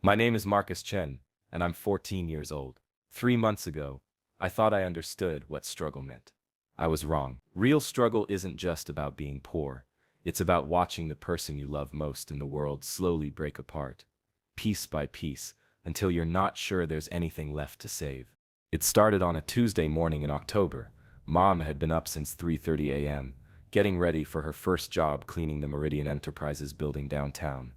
My name is Marcus Chen, and I'm 14 years old. 3 months ago, I thought I understood what struggle meant. I was wrong. Real struggle isn't just about being poor. It's about watching the person you love most in the world slowly break apart, piece by piece, until you're not sure there's anything left to save. It started on a Tuesday morning in October. Mom had been up since 3:30 a.m., getting ready for her first job cleaning the Meridian Enterprises building downtown.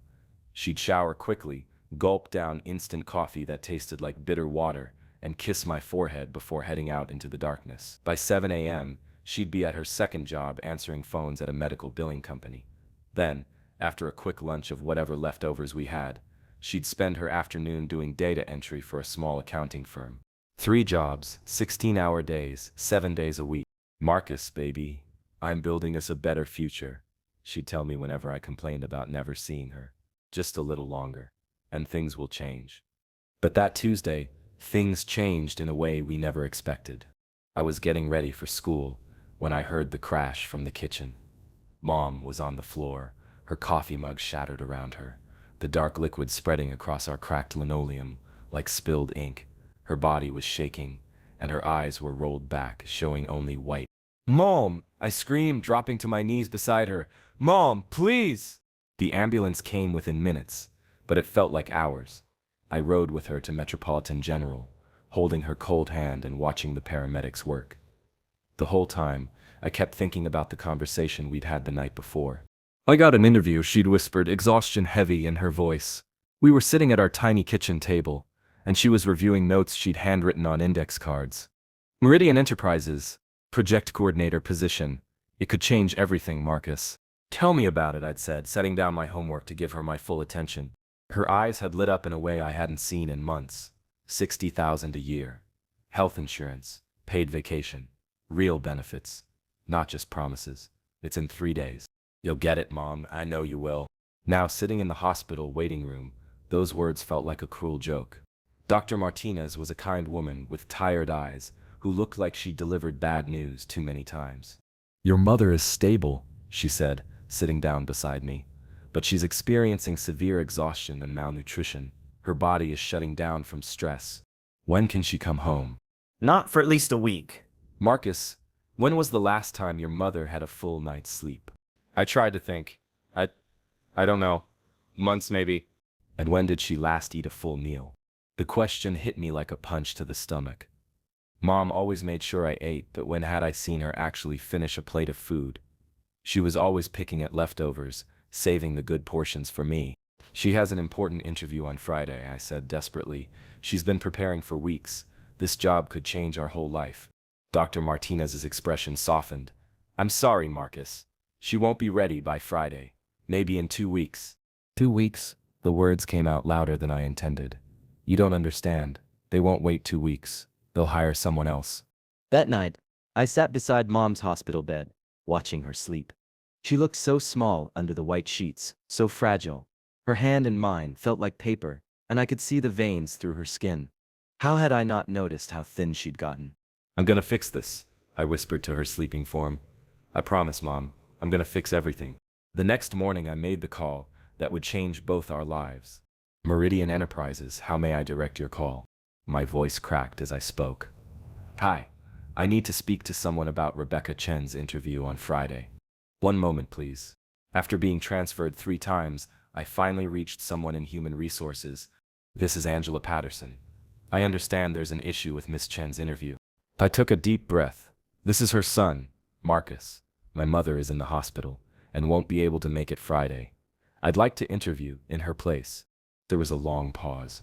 She'd shower quickly, gulp down instant coffee that tasted like bitter water, and kiss my forehead before heading out into the darkness. By 7 a.m., she'd be at her second job answering phones at a medical billing company. Then, after a quick lunch of whatever leftovers we had, she'd spend her afternoon doing data entry for a small accounting firm. 3 jobs, 16-hour days, 7 days a week. Marcus, baby, I'm building us a better future, she'd tell me whenever I complained about never seeing her. Just a little longer, and things will change. But that Tuesday, things changed in a way we never expected. I was getting ready for school when I heard the crash from the kitchen. Mom was on the floor, her coffee mug shattered around her, the dark liquid spreading across our cracked linoleum like spilled ink. Her body was shaking, and her eyes were rolled back, showing only white. "Mom!" I screamed, dropping to my knees beside her. "Mom, please!" The ambulance came within minutes, but it felt like hours. I rode with her to Metropolitan General, holding her cold hand and watching the paramedics work. The whole time, I kept thinking about the conversation we'd had the night before. "I got an interview," she'd whispered, exhaustion heavy in her voice. We were sitting at our tiny kitchen table, and she was reviewing notes she'd handwritten on index cards. "Meridian Enterprises, project coordinator position. It could change everything, Marcus." "Tell me about it," I'd said, setting down my homework to give her my full attention. Her eyes had lit up in a way I hadn't seen in months. 60,000 a year. Health insurance, paid vacation, real benefits, not just promises. It's in 3 days. "You'll get it, Mom. I know you will." Now, sitting in the hospital waiting room, those words felt like a cruel joke. Dr. Martinez was a kind woman with tired eyes who looked like she'd delivered bad news too many times. "Your mother is stable," she said, sitting down beside me. "But she's experiencing severe exhaustion and malnutrition. Her body is shutting down from stress. When can she come home?" Not for at least a week. "Marcus, when was the last time your mother had a full night's sleep?" I tried to think. I don't know. Months maybe. "And when did she last eat a full meal?" The question hit me like a punch to the stomach. Mom always made sure I ate, but when had I seen her actually finish a plate of food? She was always picking at leftovers, saving the good portions for me. "She has an important interview on Friday," I said desperately. "She's been preparing for weeks. This job could change our whole life." Dr. Martinez's expression softened. "I'm sorry, Marcus. She won't be ready by Friday. Maybe in 2 weeks. 2 weeks? The words came out louder than I intended. "You don't understand. They won't wait 2 weeks. They'll hire someone else." That night, I sat beside Mom's hospital bed, watching her sleep. She looked so small under the white sheets, so fragile. Her hand in mine felt like paper, and I could see the veins through her skin. How had I not noticed how thin she'd gotten? "I'm gonna fix this," I whispered to her sleeping form. "I promise, Mom. I'm gonna fix everything." The next morning I made the call that would change both our lives. "Meridian Enterprises, how may I direct your call?" My voice cracked as I spoke. "Hi, I need to speak to someone about Rebecca Chen's interview on Friday." "One moment, please." After being transferred 3 times, I finally reached someone in human resources. "This is Angela Patterson. I understand there's an issue with Miss Chen's interview." I took a deep breath. "This is her son, Marcus. My mother is in the hospital and won't be able to make it Friday. I'd like to interview in her place." There was a long pause.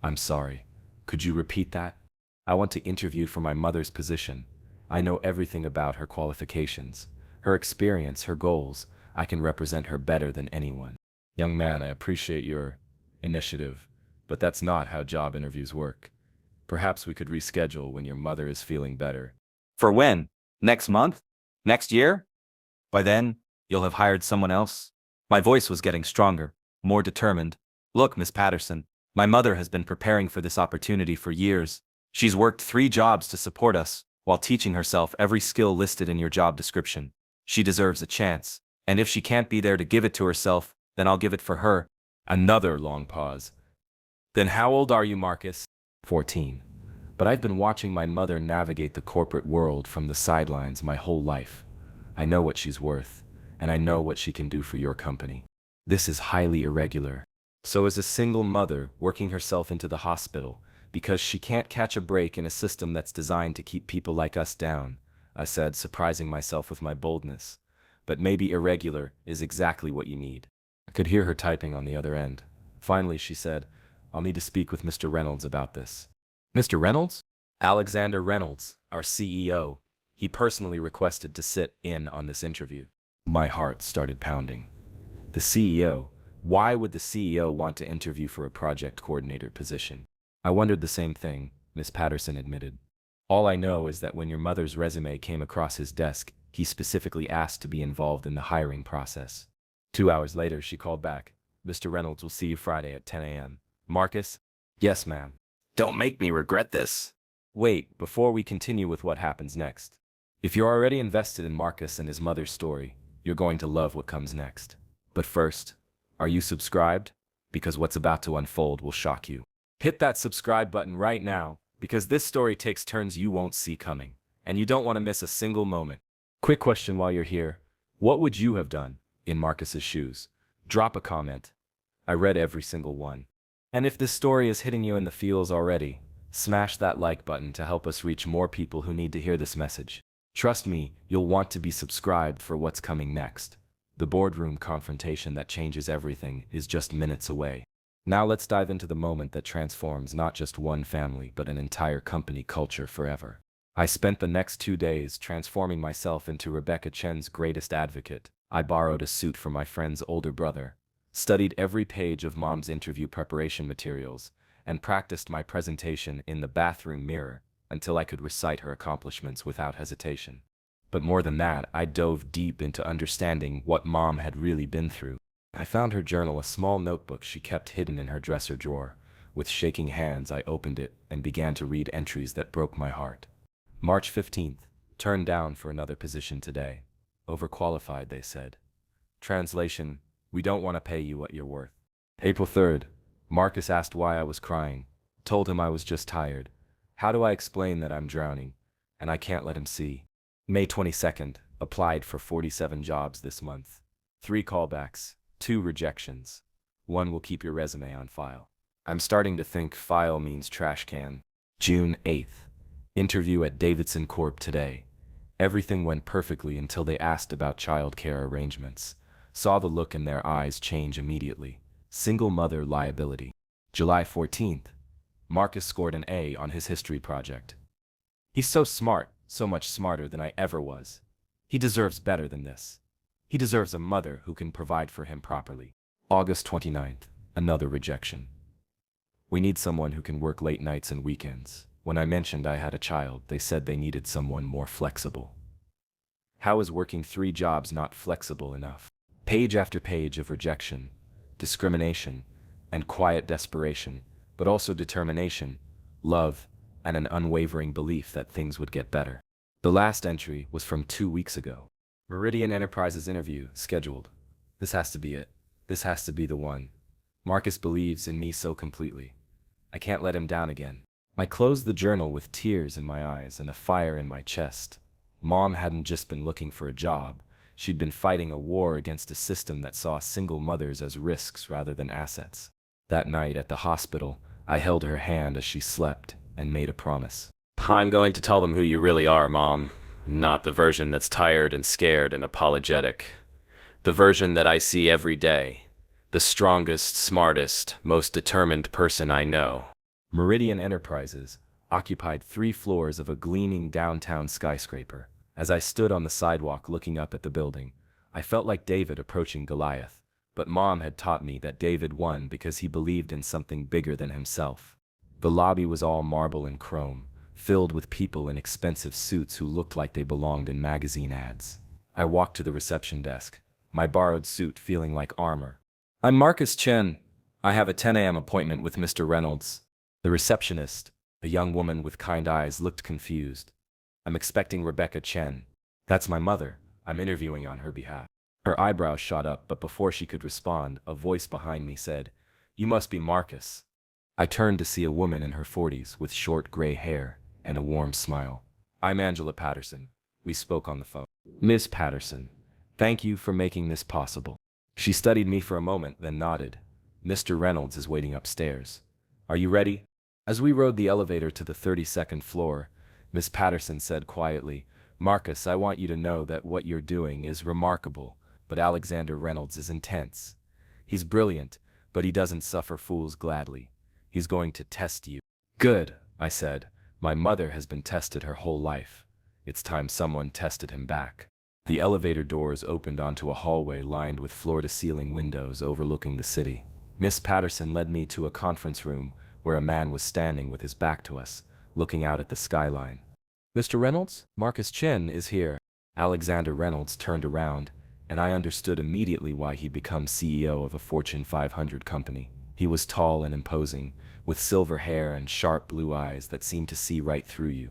"I'm sorry. Could you repeat that?" "I want to interview for my mother's position. I know everything about her qualifications, her experience, her goals. I can represent her better than anyone." "Young man, I appreciate your initiative, but that's not how job interviews work. Perhaps we could reschedule when your mother is feeling better." For when? Next month? Next year? By then, you'll have hired someone else? My voice was getting stronger, more determined. "Look, Miss Patterson, my mother has been preparing for this opportunity for years. She's worked 3 jobs to support us, while teaching herself every skill listed in your job description. She deserves a chance, and if she can't be there to give it to herself, then I'll give it for her." Another long pause. Then how old are you, Marcus? 14. But I've been watching my mother navigate the corporate world from the sidelines my whole life. I know what she's worth, and I know what she can do for your company. This is highly irregular. So as a single mother working herself into the hospital, because she can't catch a break in a system that's designed to keep people like us down, I said, surprising myself with my boldness. But maybe irregular is exactly what you need. I could hear her typing on the other end. Finally, she said, I'll need to speak with Mr. Reynolds about this. Mr. Reynolds? Alexander Reynolds, our CEO. He personally requested to sit in on this interview. My heart started pounding. The CEO? Why would the CEO want to interview for a project coordinator position? I wondered the same thing, Miss Patterson admitted. All I know is that when your mother's resume came across his desk, he specifically asked to be involved in the hiring process. 2 hours later, she called back. Mr. Reynolds will see you Friday at 10 a.m. Marcus? Yes, ma'am. Don't make me regret this. Wait, before we continue with what happens next. If you're already invested in Marcus and his mother's story, you're going to love what comes next. But first, are you subscribed? Because what's about to unfold will shock you. Hit that subscribe button right now, because this story takes turns you won't see coming, and you don't want to miss a single moment. Quick question while you're here. What would you have done in Marcus's shoes? Drop a comment. I read every single one. And if this story is hitting you in the feels already, smash that like button to help us reach more people who need to hear this message. Trust me, you'll want to be subscribed for what's coming next. The boardroom confrontation that changes everything is just minutes away. Now let's dive into the moment that transforms not just one family but an entire company culture forever. I spent the next 2 days transforming myself into Rebecca Chen's greatest advocate. I borrowed a suit from my friend's older brother, studied every page of Mom's interview preparation materials, and practiced my presentation in the bathroom mirror until I could recite her accomplishments without hesitation. But more than that, I dove deep into understanding what Mom had really been through. I found her journal, a small notebook she kept hidden in her dresser drawer. With shaking hands, I opened it and began to read entries that broke my heart. March 15th, turned down for another position today. Overqualified, they said. Translation, we don't want to pay you what you're worth. April 3rd, Marcus asked why I was crying. Told him I was just tired. How do I explain that I'm drowning? And I can't let him see. May 22nd, applied for 47 jobs this month. 3 callbacks, 2 rejections. 1 will keep your resume on file. I'm starting to think file means trash can. June 8th, interview at Davidson Corp today. Everything went perfectly until they asked about childcare arrangements. Saw the look in their eyes change immediately. Single mother liability. July 14th, Marcus scored an A on his history project. He's so smart, so much smarter than I ever was. He deserves better than this. He deserves a mother who can provide for him properly. August 29th, another rejection. We need someone who can work late nights and weekends. When I mentioned I had a child, they said they needed someone more flexible. How is working 3 jobs not flexible enough? Page after page of rejection, discrimination, and quiet desperation, but also determination, love, and an unwavering belief that things would get better. The last entry was from 2 weeks ago. Meridian Enterprises interview scheduled. This has to be it. This has to be the one. Marcus believes in me so completely. I can't let him down again. I closed the journal with tears in my eyes and a fire in my chest. Mom hadn't just been looking for a job. She'd been fighting a war against a system that saw single mothers as risks rather than assets. That night at the hospital, I held her hand as she slept and made a promise. I'm going to tell them who you really are, Mom. Not the version that's tired and scared and apologetic. The version that I see every day. The strongest, smartest, most determined person I know. Meridian Enterprises occupied 3 floors of a gleaming downtown skyscraper. As I stood on the sidewalk looking up at the building, I felt like David approaching Goliath. But Mom had taught me that David won because he believed in something bigger than himself. The lobby was all marble and chrome, filled with people in expensive suits who looked like they belonged in magazine ads. I walked to the reception desk, my borrowed suit feeling like armor. I'm Marcus Chen. I have a 10 a.m. appointment with Mr. Reynolds. The receptionist, a young woman with kind eyes, looked confused. I'm expecting Rebecca Chen. That's my mother. I'm interviewing on her behalf. Her eyebrows shot up, but before she could respond, a voice behind me said, You must be Marcus. I turned to see a woman in her 40s with short gray hair and a warm smile. I'm Angela Patterson. We spoke on the phone. Miss Patterson, thank you for making this possible. She studied me for a moment, then nodded. Mr. Reynolds is waiting upstairs. Are you ready? As we rode the elevator to the 32nd floor, Miss Patterson said quietly, Marcus, I want you to know that what you're doing is remarkable, but Alexander Reynolds is intense. He's brilliant, but he doesn't suffer fools gladly. He's going to test you. Good, I said. My mother has been tested her whole life. It's time someone tested him back. The elevator doors opened onto a hallway lined with floor-to-ceiling windows overlooking the city. Miss Patterson led me to a conference room where a man was standing with his back to us, looking out at the skyline. Mr. Reynolds, Marcus Chen is here. Alexander Reynolds turned around, and I understood immediately why he'd become CEO of a Fortune 500 company. He was tall and imposing, with silver hair and sharp blue eyes that seemed to see right through you.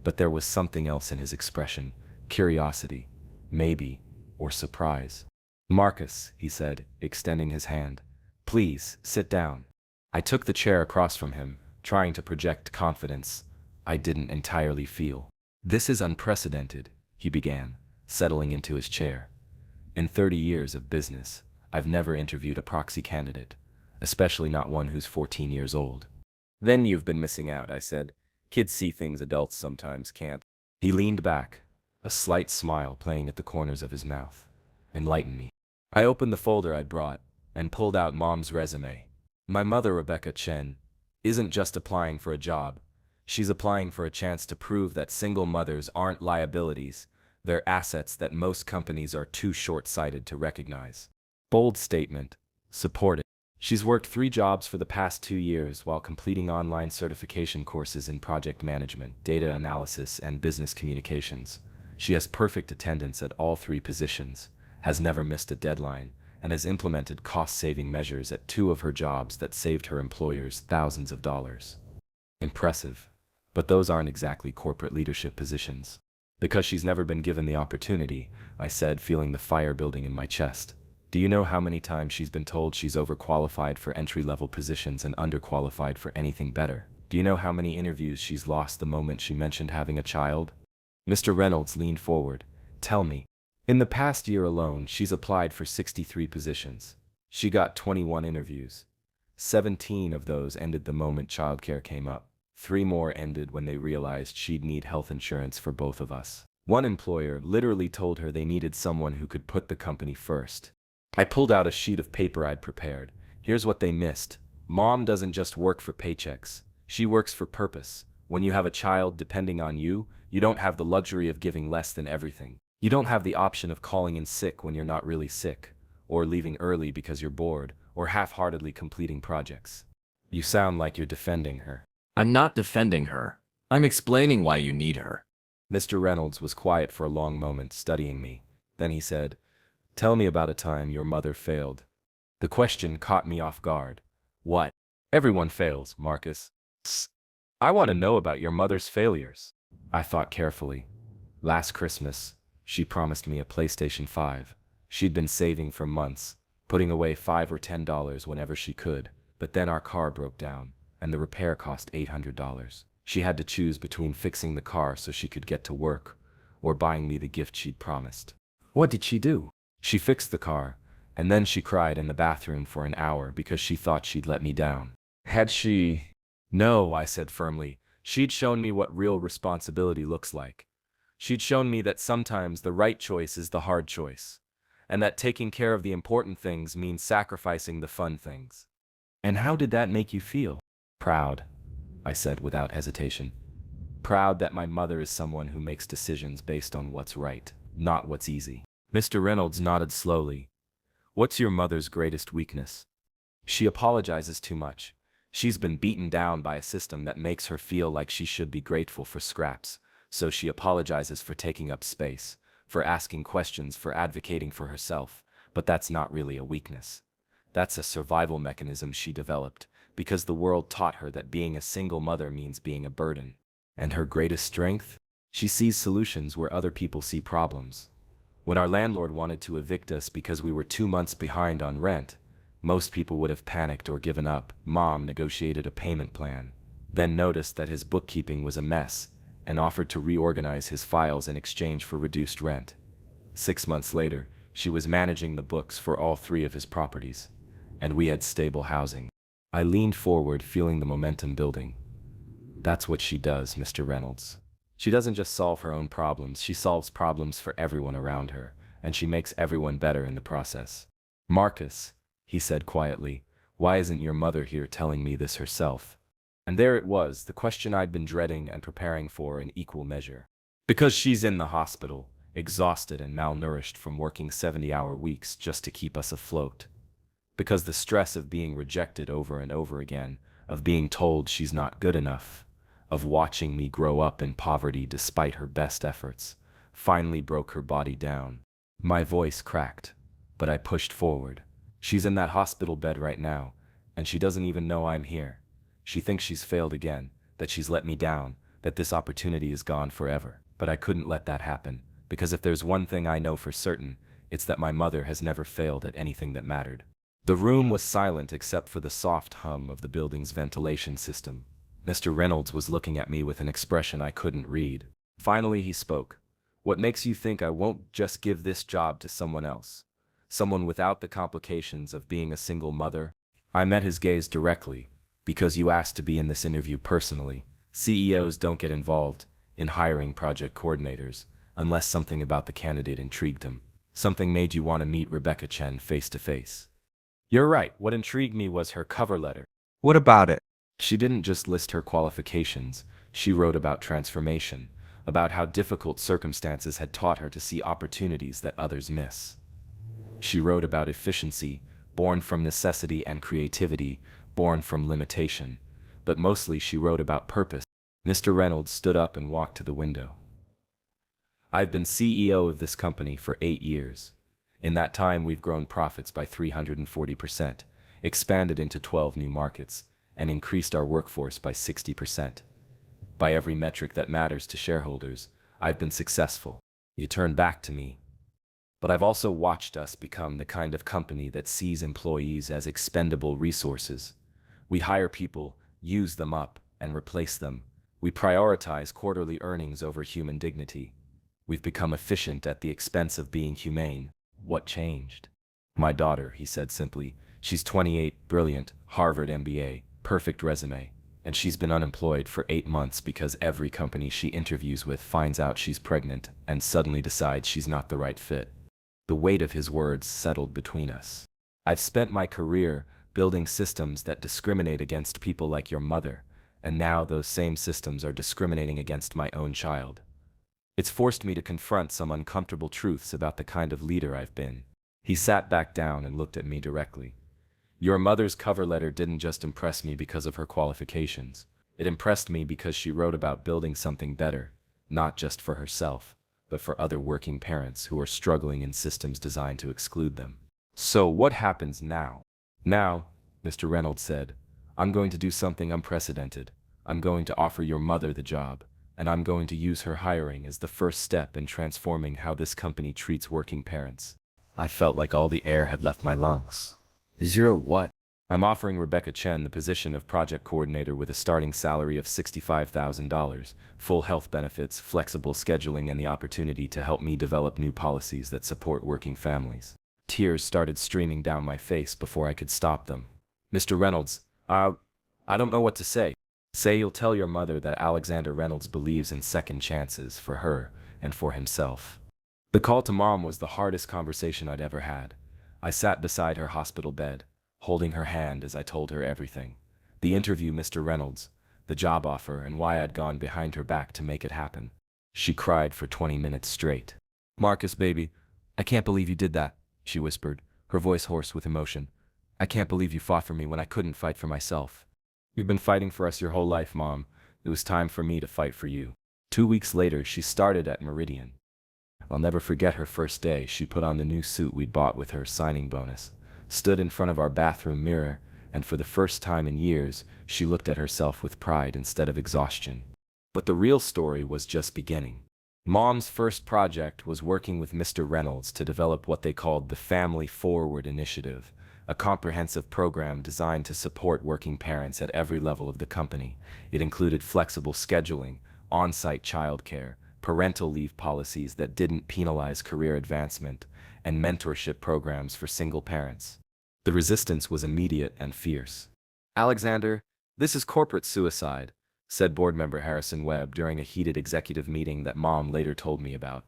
But there was something else in his expression, curiosity, maybe, or surprise. Marcus, he said, extending his hand. Please, sit down. I took the chair across from him, trying to project confidence I didn't entirely feel. This is unprecedented, he began, settling into his chair. In 30 years of business, I've never interviewed a proxy candidate, especially not one who's 14 years old. Then you've been missing out, I said. Kids see things adults sometimes can't. He leaned back, a slight smile playing at the corners of his mouth. Enlighten me. I opened the folder I'd brought and pulled out Mom's resume. My mother, Rebecca Chen, isn't just applying for a job. She's applying for a chance to prove that single mothers aren't liabilities. They're assets that most companies are too short-sighted to recognize. Bold statement. Support it. She's worked 3 jobs for the past 2 years while completing online certification courses in project management, data analysis, and business communications. She has perfect attendance at all 3 positions, has never missed a deadline, and has implemented cost-saving measures at 2 of her jobs that saved her employers thousands of dollars. Impressive. But those aren't exactly corporate leadership positions. Because she's never been given the opportunity, I said, feeling the fire building in my chest. Do you know how many times she's been told she's overqualified for entry-level positions and underqualified for anything better? Do you know how many interviews she's lost the moment she mentioned having a child? Mr. Reynolds leaned forward. Tell me. In the past year alone, she's applied for 63 positions. She got 21 interviews. 17 of those ended the moment childcare came up. 3 more ended when they realized she'd need health insurance for both of us. One employer literally told her they needed someone who could put the company first. I pulled out a sheet of paper I'd prepared. Here's what they missed. Mom doesn't just work for paychecks. She works for purpose. When you have a child depending on you, you don't have the luxury of giving less than everything. You don't have the option of calling in sick when you're not really sick, or leaving early because you're bored, or half-heartedly completing projects. You sound like you're defending her. I'm not defending her. I'm explaining why you need her. Mr. Reynolds was quiet for a long moment, studying me. Then he said, Tell me about a time your mother failed. The question caught me off guard. What? Everyone fails, Marcus. I want to know about your mother's failures. I thought carefully. Last Christmas, she promised me a PlayStation 5. She'd been saving for months, putting away $5 or $10 whenever she could, but then our car broke down, and the repair cost $800. She had to choose between fixing the car so she could get to work, or buying me the gift she'd promised. What did she do? She fixed the car, and then she cried in the bathroom for an hour because she thought she'd let me down. Had she? No, I said firmly. She'd shown me what real responsibility looks like. She'd shown me that sometimes the right choice is the hard choice, and that taking care of the important things means sacrificing the fun things. And how did that make you feel? Proud, I said without hesitation. Proud that my mother is someone who makes decisions based on what's right, not what's easy. Mr. Reynolds nodded slowly. What's your mother's greatest weakness? She apologizes too much. She's been beaten down by a system that makes her feel like she should be grateful for scraps, so she apologizes for taking up space, for asking questions, for advocating for herself, but that's not really a weakness. That's a survival mechanism she developed, because the world taught her that being a single mother means being a burden. And her greatest strength? She sees solutions where other people see problems. When our landlord wanted to evict us because we were 2 months behind on rent, Most people would have panicked or given up. Mom negotiated a payment plan, then noticed that his bookkeeping was a mess and offered to reorganize his files in exchange for reduced rent. 6 months later, she was managing the books for all 3 of his properties, and we had stable housing. I leaned forward, feeling the momentum building. That's what she does, Mr. Reynolds. She doesn't just solve her own problems, she solves problems for everyone around her, and she makes everyone better in the process. Marcus, he said quietly, why isn't your mother here telling me this herself? And there it was, the question I'd been dreading and preparing for in equal measure. Because she's in the hospital, exhausted and malnourished from working 70-hour weeks just to keep us afloat. Because the stress of being rejected over and over again, of being told she's not good enough, of watching me grow up in poverty despite her best efforts, finally broke her body down. My voice cracked, but I pushed forward. She's in that hospital bed right now, and she doesn't even know I'm here. She thinks she's failed again, that she's let me down, that this opportunity is gone forever. But I couldn't let that happen, because if there's one thing I know for certain, it's that my mother has never failed at anything that mattered. The room was silent except for the soft hum of the building's ventilation system. Mr. Reynolds was looking at me with an expression I couldn't read. Finally he spoke. What makes you think I won't just give this job to someone else? Someone without the complications of being a single mother? I met his gaze directly. Because you asked to be in this interview personally. CEOs don't get involved in hiring project coordinators unless something about the candidate intrigued them. Something made you want to meet Rebecca Chen face to face. You're right, what intrigued me was her cover letter. What about it? She didn't just list her qualifications, she wrote about transformation, about how difficult circumstances had taught her to see opportunities that others miss. She wrote about efficiency, born from necessity, and creativity, born from limitation, but mostly she wrote about purpose. Mr. Reynolds stood up and walked to the window. I've been CEO of this company for 8 years. In that time, we've grown profits by 340%, expanded into 12 new markets, and increased our workforce by 60%. By every metric that matters to shareholders, I've been successful. You turned back to me. But I've also watched us become the kind of company that sees employees as expendable resources. We hire people, use them up, and replace them. We prioritize quarterly earnings over human dignity. We've become efficient at the expense of being humane. What changed? My daughter, he said simply. She's 28, brilliant, Harvard MBA, perfect resume, and she's been unemployed for 8 months because every company she interviews with finds out she's pregnant and suddenly decides she's not the right fit. The weight of his words settled between us. I've spent my career building systems that discriminate against people like your mother, and now those same systems are discriminating against my own child. It's forced me to confront some uncomfortable truths about the kind of leader I've been. He sat back down and looked at me directly. Your mother's cover letter didn't just impress me because of her qualifications. It impressed me because she wrote about building something better, not just for herself, but for other working parents who are struggling in systems designed to exclude them. So what happens now? Now, Mr. Reynolds said, I'm going to do something unprecedented. I'm going to offer your mother the job, and I'm going to use her hiring as the first step in transforming how this company treats working parents. I felt like all the air had left my lungs. 0 what? I'm offering Rebecca Chen the position of project coordinator with a starting salary of $65,000, full health benefits, flexible scheduling, and the opportunity to help me develop new policies that support working families. Tears started streaming down my face before I could stop them. Mr. Reynolds, I don't know what to say. Say you'll tell your mother that Alexander Reynolds believes in second chances for her and for himself. The call to Mom was the hardest conversation I'd ever had. I sat beside her hospital bed, holding her hand as I told her everything. The interview, Mr. Reynolds, the job offer, and why I'd gone behind her back to make it happen. She cried for 20 minutes straight. Marcus, baby, I can't believe you did that, she whispered, her voice hoarse with emotion. I can't believe you fought for me when I couldn't fight for myself. You've been fighting for us your whole life, Mom. It was time for me to fight for you. 2 weeks later, she started at Meridian. I'll never forget her first day. She put on the new suit we'd bought with her signing bonus, stood in front of our bathroom mirror, and for the first time in years, she looked at herself with pride instead of exhaustion. But the real story was just beginning. Mom's first project was working with Mr. Reynolds to develop what they called the Family Forward Initiative, a comprehensive program designed to support working parents at every level of the company. It included flexible scheduling, on-site childcare, parental leave policies that didn't penalize career advancement, and mentorship programs for single parents. The resistance was immediate and fierce. "Alexander, this is corporate suicide," said board member Harrison Webb during a heated executive meeting that Mom later told me about.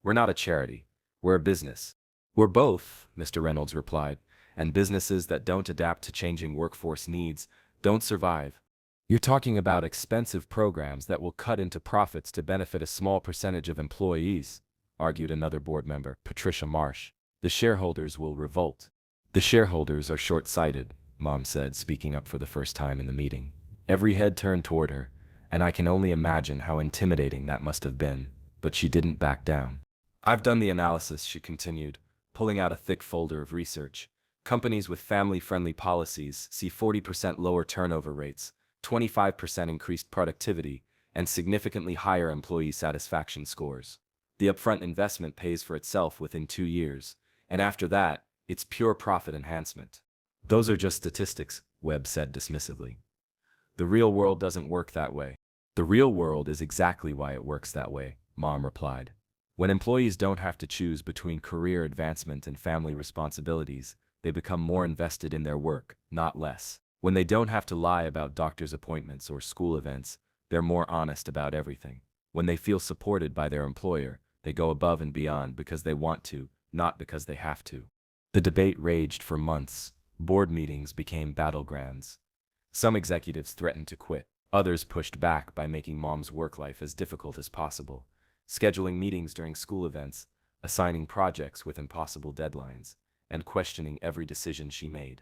"We're not a charity. We're a business." "We're both," Mr. Reynolds replied, "and businesses that don't adapt to changing workforce needs don't survive." "You're talking about expensive programs that will cut into profits to benefit a small percentage of employees," argued another board member, Patricia Marsh. "The shareholders will revolt." "The shareholders are short-sighted," Mom said, speaking up for the first time in the meeting. Every head turned toward her, and I can only imagine how intimidating that must have been, but she didn't back down. "I've done the analysis," she continued, pulling out a thick folder of research. "Companies with family-friendly policies see 40% lower turnover rates, 25% increased productivity, and significantly higher employee satisfaction scores. The upfront investment pays for itself within 2 years, and after that, it's pure profit enhancement." "Those are just statistics," Webb said dismissively. "The real world doesn't work that way." "The real world is exactly why it works that way," Mom replied. "When employees don't have to choose between career advancement and family responsibilities, they become more invested in their work, not less. When they don't have to lie about doctor's appointments or school events, they're more honest about everything. When they feel supported by their employer, they go above and beyond because they want to, not because they have to." The debate raged for months. Board meetings became battlegrounds. Some executives threatened to quit. Others pushed back by making Mom's work life as difficult as possible, scheduling meetings during school events, assigning projects with impossible deadlines, and questioning every decision she made.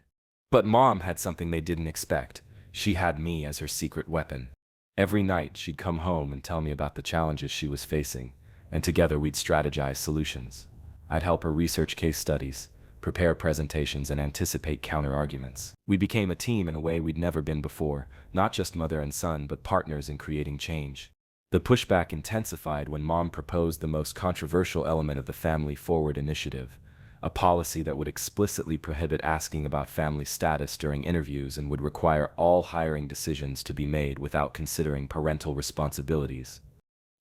But Mom had something they didn't expect. She had me as her secret weapon. Every night she'd come home and tell me about the challenges she was facing, and together we'd strategize solutions. I'd help her research case studies, prepare presentations, and anticipate counter-arguments. We became a team in a way we'd never been before, not just mother and son, but partners in creating change. The pushback intensified when Mom proposed the most controversial element of the Family Forward initiative, a policy that would explicitly prohibit asking about family status during interviews and would require all hiring decisions to be made without considering parental responsibilities.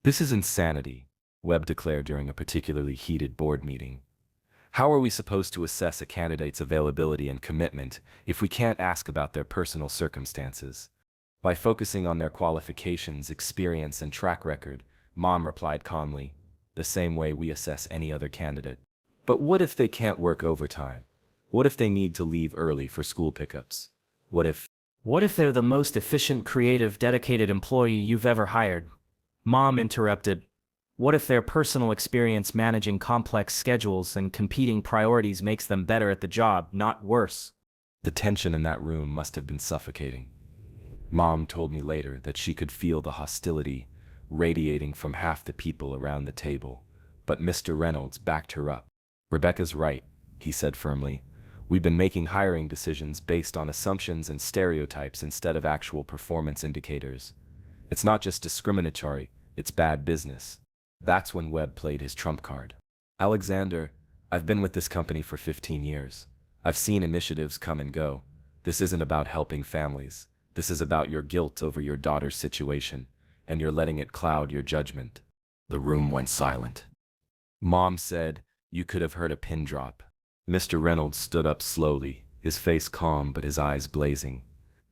"This is insanity," Webb declared during a particularly heated board meeting. "How are we supposed to assess a candidate's availability and commitment if we can't ask about their personal circumstances?" "By focusing on their qualifications, experience, and track record," Mom replied calmly, "the same way we assess any other candidate." "But what if they can't work overtime? What if they need to leave early for school pickups? What if they're the most efficient, creative, dedicated employee you've ever hired?" Mom interrupted. "What if their personal experience managing complex schedules and competing priorities makes them better at the job, not worse?" The tension in that room must have been suffocating. Mom told me later that she could feel the hostility radiating from half the people around the table, but Mr. Reynolds backed her up. "Rebecca's right," he said firmly. "We've been making hiring decisions based on assumptions and stereotypes instead of actual performance indicators. It's not just discriminatory, it's bad business." That's when Webb played his trump card. "Alexander, I've been with this company for 15 years. I've seen initiatives come and go. This isn't about helping families. This is about your guilt over your daughter's situation, and you're letting it cloud your judgment." The room went silent. Mom said, "You could have heard a pin drop." Mr. Reynolds stood up slowly, his face calm but his eyes blazing.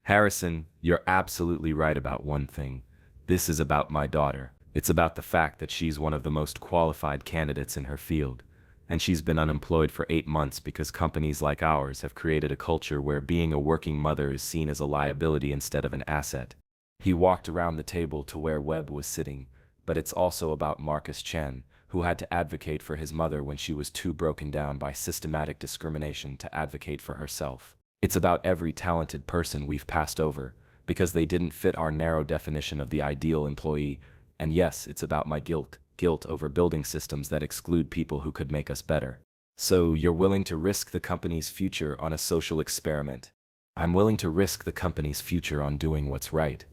"Harrison, you're absolutely right about one thing. This is about my daughter. It's about the fact that she's one of the most qualified candidates in her field, and she's been unemployed for 8 months because companies like ours have created a culture where being a working mother is seen as a liability instead of an asset." He walked around the table to where Webb was sitting, "But it's also about Marcus Chen, who had to advocate for his mother when she was too broken down by systematic discrimination to advocate for herself. It's about every talented person we've passed over because they didn't fit our narrow definition of the ideal employee. And yes, it's about my guilt over building systems that exclude people who could make us better." "So you're willing to risk the company's future on a social experiment?" "I'm willing to risk the company's future on doing what's right.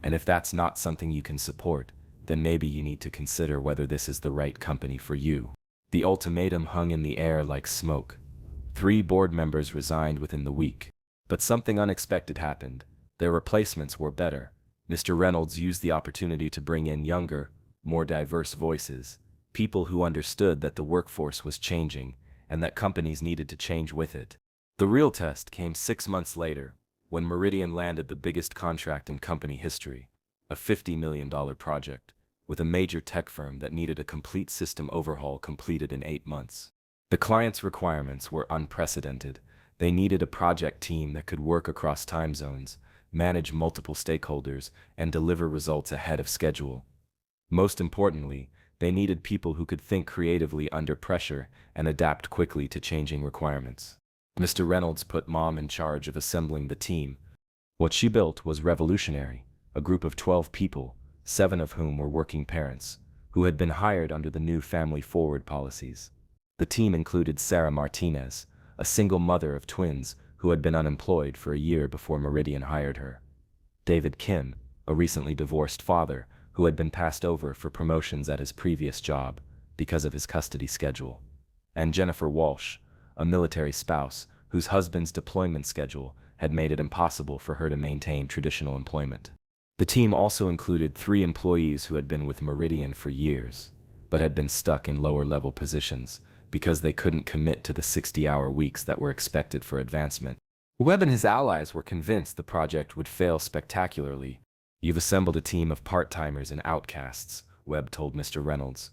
And if that's not something you can support, then maybe you need to consider whether this is the right company for you." The ultimatum hung in the air like smoke. 3 board members resigned within the week. But something unexpected happened. Their replacements were better. Mr. Reynolds used the opportunity to bring in younger, more diverse voices, people who understood that the workforce was changing and that companies needed to change with it. The real test came 6 months later, when Meridian landed the biggest contract in company history, a $50 million project, with a major tech firm that needed a complete system overhaul completed in 8 months. The client's requirements were unprecedented. They needed a project team that could work across time zones, manage multiple stakeholders, and deliver results ahead of schedule. Most importantly, they needed people who could think creatively under pressure and adapt quickly to changing requirements. Mr. Reynolds put Mom in charge of assembling the team. What she built was revolutionary, a group of 12 people, 7 of whom were working parents, who had been hired under the new family forward policies. The team included Sarah Martinez, a single mother of twins who had been unemployed for a year before Meridian hired her. David Kim, a recently divorced father who had been passed over for promotions at his previous job because of his custody schedule. And Jennifer Walsh, a military spouse whose husband's deployment schedule had made it impossible for her to maintain traditional employment. The team also included 3 employees who had been with Meridian for years, but had been stuck in lower-level positions because they couldn't commit to the 60-hour weeks that were expected for advancement. Webb and his allies were convinced the project would fail spectacularly. "You've assembled a team of part-timers and outcasts," Webb told Mr. Reynolds.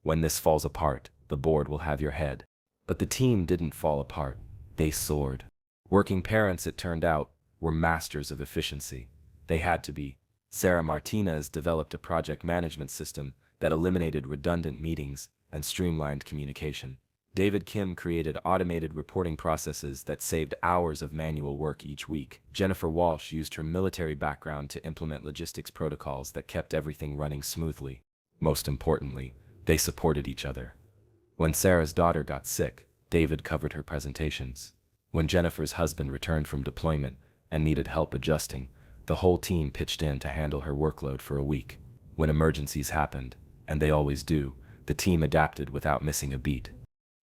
"When this falls apart, the board will have your head." But the team didn't fall apart. They soared. Working parents, it turned out, were masters of efficiency. They had to be. Sarah Martinez developed a project management system that eliminated redundant meetings and streamlined communication. David Kim created automated reporting processes that saved hours of manual work each week. Jennifer Walsh used her military background to implement logistics protocols that kept everything running smoothly. Most importantly, they supported each other. When Sarah's daughter got sick, David covered her presentations. When Jennifer's husband returned from deployment and needed help adjusting, the whole team pitched in to handle her workload for a week. When emergencies happened, and they always do, the team adapted without missing a beat.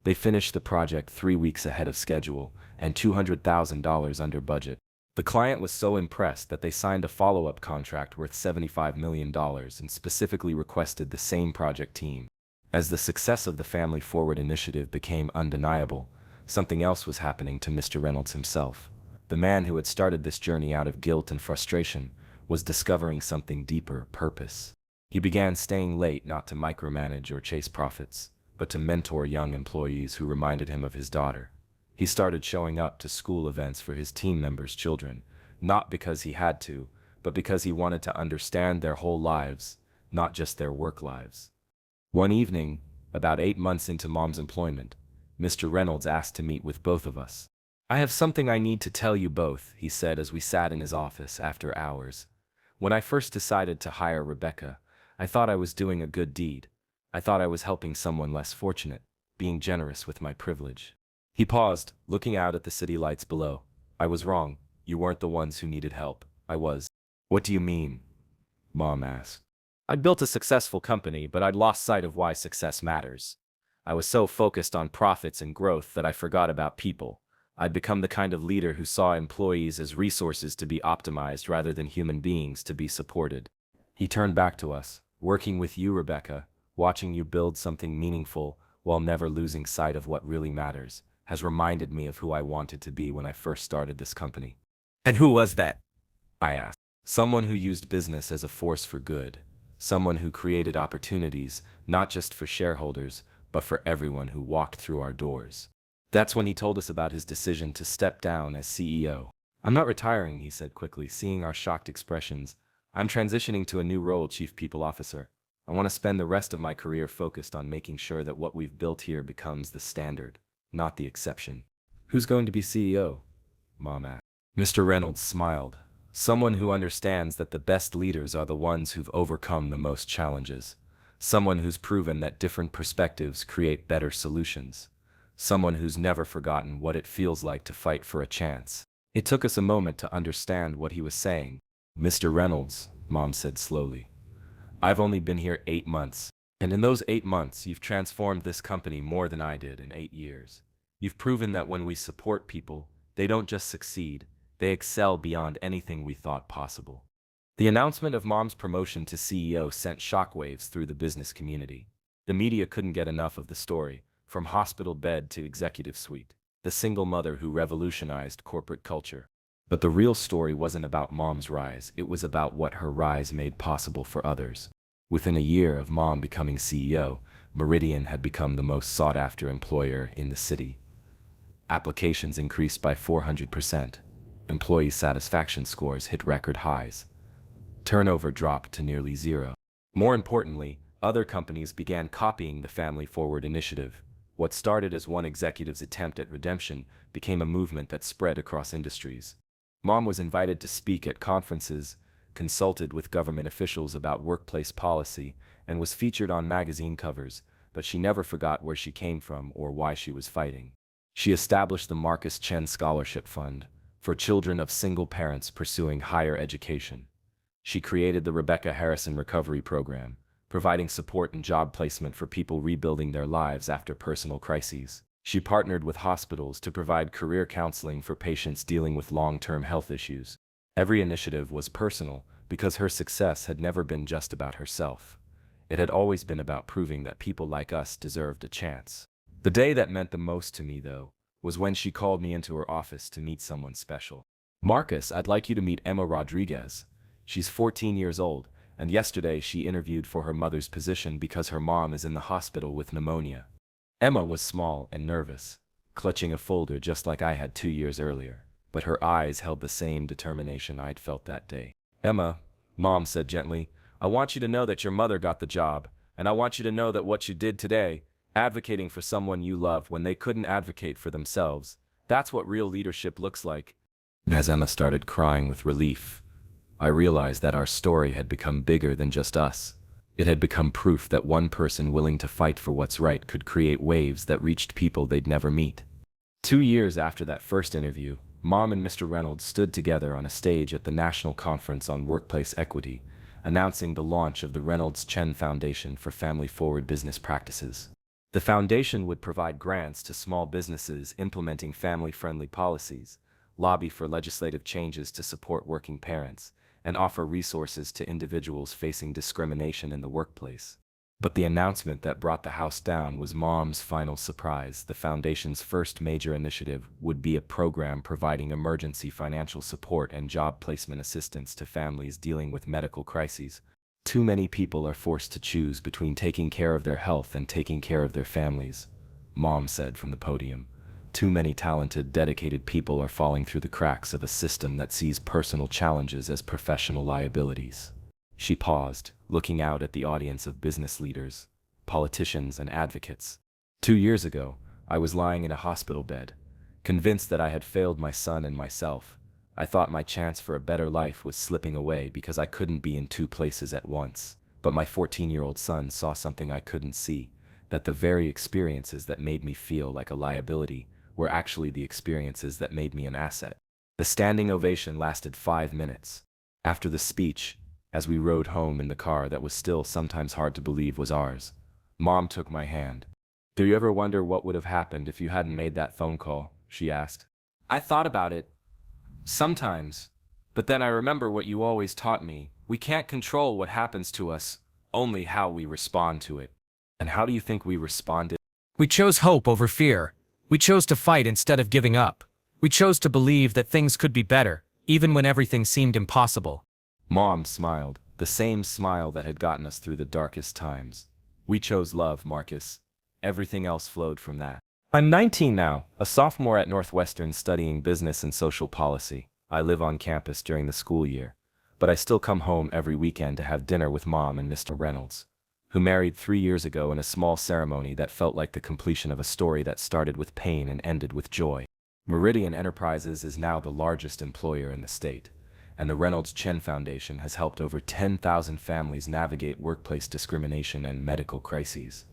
They finished the project 3 weeks ahead of schedule and $200,000 under budget. The client was so impressed that they signed a follow-up contract worth $75 million and specifically requested the same project team. As the success of the Family Forward initiative became undeniable, something else was happening to Mr. Reynolds himself. The man who had started this journey out of guilt and frustration was discovering something deeper: purpose. He began staying late not to micromanage or chase profits, but to mentor young employees who reminded him of his daughter. He started showing up to school events for his team members' children, not because he had to, but because he wanted to understand their whole lives, not just their work lives. One evening, about 8 months into Mom's employment, Mr. Reynolds asked to meet with both of us. "I have something I need to tell you both," he said as we sat in his office after hours. "When I first decided to hire Rebecca, I thought I was doing a good deed. I thought I was helping someone less fortunate, being generous with my privilege." He paused, looking out at the city lights below. "I was wrong. You weren't the ones who needed help. I was." "What do you mean?" Mom asked. "I'd built a successful company, but I'd lost sight of why success matters. I was so focused on profits and growth that I forgot about people. I'd become the kind of leader who saw employees as resources to be optimized rather than human beings to be supported." He turned back to us. "Working with you, Rebecca, watching you build something meaningful while never losing sight of what really matters, has reminded me of who I wanted to be when I first started this company." And who was that? I asked. "Someone who used business as a force for good. Someone who created opportunities, not just for shareholders, but for everyone who walked through our doors." That's when he told us about his decision to step down as CEO. "I'm not retiring," he said quickly, seeing our shocked expressions. "I'm transitioning to a new role, Chief People Officer. I want to spend the rest of my career focused on making sure that what we've built here becomes the standard, not the exception." "Who's going to be CEO?" Mom asked. Mr. Reynolds smiled. "Someone who understands that the best leaders are the ones who've overcome the most challenges. Someone who's proven that different perspectives create better solutions. Someone who's never forgotten what it feels like to fight for a chance." It took us a moment to understand what he was saying. "Mr. Reynolds," Mom said slowly, "I've only been here 8 months, and in those 8 months you've transformed this company more than I did in 8 years. You've proven that when we support people, they don't just succeed, they excel beyond anything we thought possible. The announcement of Mom's promotion to CEO sent shockwaves through the business community. The media couldn't get enough of the story, from hospital bed to executive suite, the single mother who revolutionized corporate culture. But the real story wasn't about Mom's rise, it was about what her rise made possible for others. Within a year of Mom becoming CEO, Meridian had become the most sought-after employer in the city. Applications increased by 400%. Employee satisfaction scores hit record highs. Turnover dropped to nearly zero. More importantly, other companies began copying the Family Forward initiative. What started as one executive's attempt at redemption became a movement that spread across industries. Mom was invited to speak at conferences, consulted with government officials about workplace policy, and was featured on magazine covers, but she never forgot where she came from or why she was fighting. She established the Marcus Chen Scholarship Fund for children of single parents pursuing higher education. She created the Rebecca Harrison Recovery Program, providing support and job placement for people rebuilding their lives after personal crises. She partnered with hospitals to provide career counseling for patients dealing with long-term health issues. Every initiative was personal because her success had never been just about herself. It had always been about proving that people like us deserved a chance. The day that meant the most to me, though, was when she called me into her office to meet someone special. "Marcus, I'd like you to meet Emma Rodriguez. She's 14 years old, and yesterday she interviewed for her mother's position because her mom is in the hospital with pneumonia." Emma was small and nervous, clutching a folder just like I had 2 years earlier, but her eyes held the same determination I'd felt that day. "Emma," Mom said gently, "I want you to know that your mother got the job, and I want you to know that what you did today, advocating for someone you love when they couldn't advocate for themselves, that's what real leadership looks like." As Emma started crying with relief, I realized that our story had become bigger than just us. It had become proof that one person willing to fight for what's right could create waves that reached people they'd never meet. 2 years after that first interview, Mom and Mr. Reynolds stood together on a stage at the National Conference on Workplace Equity, announcing the launch of the Reynolds Chen Foundation for Family Forward Business Practices. The foundation would provide grants to small businesses implementing family-friendly policies, lobby for legislative changes to support working parents, and offer resources to individuals facing discrimination in the workplace. But the announcement that brought the house down was Mom's final surprise. The foundation's first major initiative would be a program providing emergency financial support and job placement assistance to families dealing with medical crises. Too many people are forced to choose between taking care of their health and taking care of their families, Mom said from the podium. Too many talented, dedicated people are falling through the cracks of a system that sees personal challenges as professional liabilities. She paused, looking out at the audience of business leaders, politicians, and advocates. 2 years ago, I was lying in a hospital bed, convinced that I had failed my son and myself. I thought my chance for a better life was slipping away because I couldn't be in 2 places at once. But my 14-year-old son saw something I couldn't see, that the very experiences that made me feel like a liability were actually the experiences that made me an asset. The standing ovation lasted 5 minutes. After the speech, as we rode home in the car that was still sometimes hard to believe was ours, Mom took my hand. "Do you ever wonder what would have happened if you hadn't made that phone call?" she asked. "I thought about it. Sometimes. But then I remember what you always taught me. We can't control what happens to us, only how we respond to it." "And how do you think we responded?" We chose hope over fear. We chose to fight instead of giving up. We chose to believe that things could be better, even when everything seemed impossible. Mom smiled, the same smile that had gotten us through the darkest times. "We chose love, Marcus. Everything else flowed from that." I'm 19 now, a sophomore at Northwestern studying business and social policy. I live on campus during the school year, but I still come home every weekend to have dinner with Mom and Mr. Reynolds, who married 3 years ago in a small ceremony that felt like the completion of a story that started with pain and ended with joy. Meridian Enterprises is now the largest employer in the state, and the Reynolds Chen Foundation has helped over 10,000 families navigate workplace discrimination and medical crises.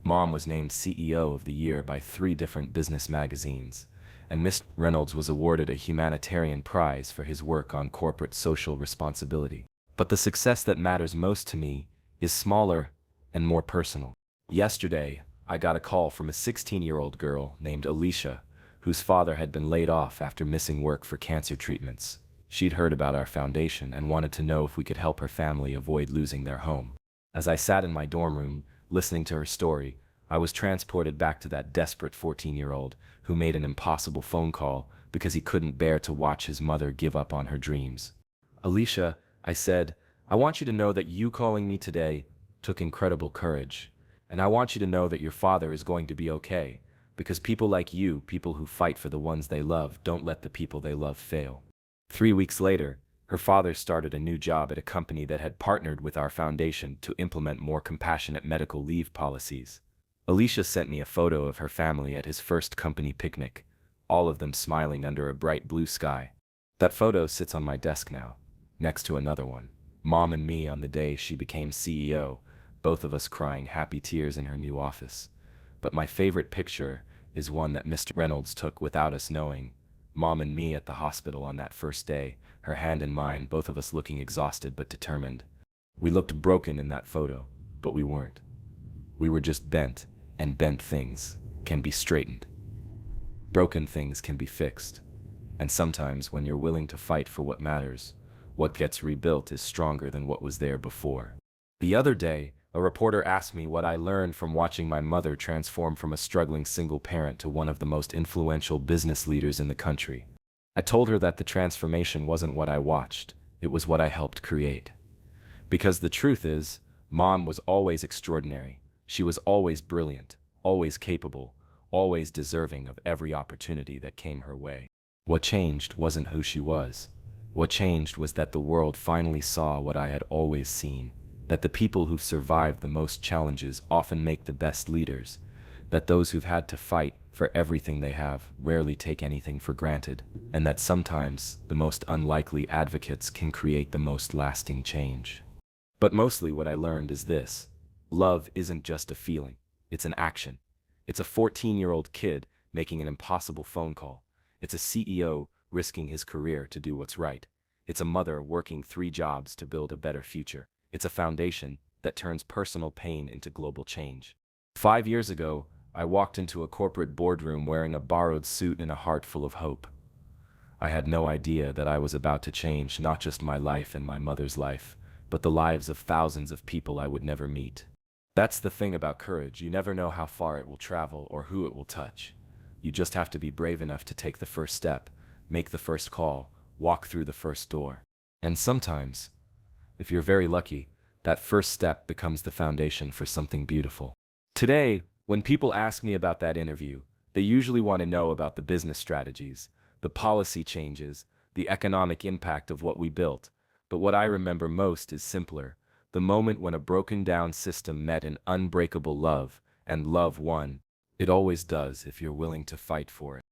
Mom was named CEO of the Year by 3 different business magazines, and Mr. Reynolds was awarded a humanitarian prize for his work on corporate social responsibility. But the success that matters most to me is smaller and more personal. Yesterday, I got a call from a 16-year-old girl named Alicia, whose father had been laid off after missing work for cancer treatments. She'd heard about our foundation and wanted to know if we could help her family avoid losing their home. As I sat in my dorm room, listening to her story, I was transported back to that desperate 14-year-old who made an impossible phone call because he couldn't bear to watch his mother give up on her dreams. Alicia, I said, I want you to know that you calling me today took incredible courage. And I want you to know that your father is going to be okay, because people like you, people who fight for the ones they love, don't let the people they love fail. 3 weeks later, her father started a new job at a company that had partnered with our foundation to implement more compassionate medical leave policies. Alicia sent me a photo of her family at his first company picnic, all of them smiling under a bright blue sky. That photo sits on my desk now, next to another one. Mom and me on the day she became CEO, both of us crying happy tears in her new office. But my favorite picture is one that Mr. Reynolds took without us knowing. Mom and me at the hospital on that first day, her hand in mine, both of us looking exhausted but determined. We looked broken in that photo, but we weren't. We were just bent, and bent things can be straightened. Broken things can be fixed. And sometimes when you're willing to fight for what matters, what gets rebuilt is stronger than what was there before. The other day, a reporter asked me what I learned from watching my mother transform from a struggling single parent to one of the most influential business leaders in the country. I told her that the transformation wasn't what I watched, it was what I helped create. Because the truth is, Mom was always extraordinary. She was always brilliant, always capable, always deserving of every opportunity that came her way. What changed wasn't who she was. What changed was that the world finally saw what I had always seen. That the people who've survived the most challenges often make the best leaders, that those who've had to fight for everything they have rarely take anything for granted, and that sometimes the most unlikely advocates can create the most lasting change. But mostly what I learned is this: love isn't just a feeling, it's an action. It's a 14-year-old kid making an impossible phone call. It's a CEO risking his career to do what's right. It's a mother working 3 jobs to build a better future. It's a foundation that turns personal pain into global change. 5 years ago, I walked into a corporate boardroom wearing a borrowed suit and a heart full of hope. I had no idea that I was about to change not just my life and my mother's life, but the lives of thousands of people I would never meet. That's the thing about courage. You never know how far it will travel or who it will touch. You just have to be brave enough to take the first step, make the first call, walk through the first door. And sometimes, if you're very lucky, that first step becomes the foundation for something beautiful. Today, when people ask me about that interview, they usually want to know about the business strategies, the policy changes, the economic impact of what we built. But what I remember most is simpler: the moment when a broken down system met an unbreakable love, and love won. It always does if you're willing to fight for it.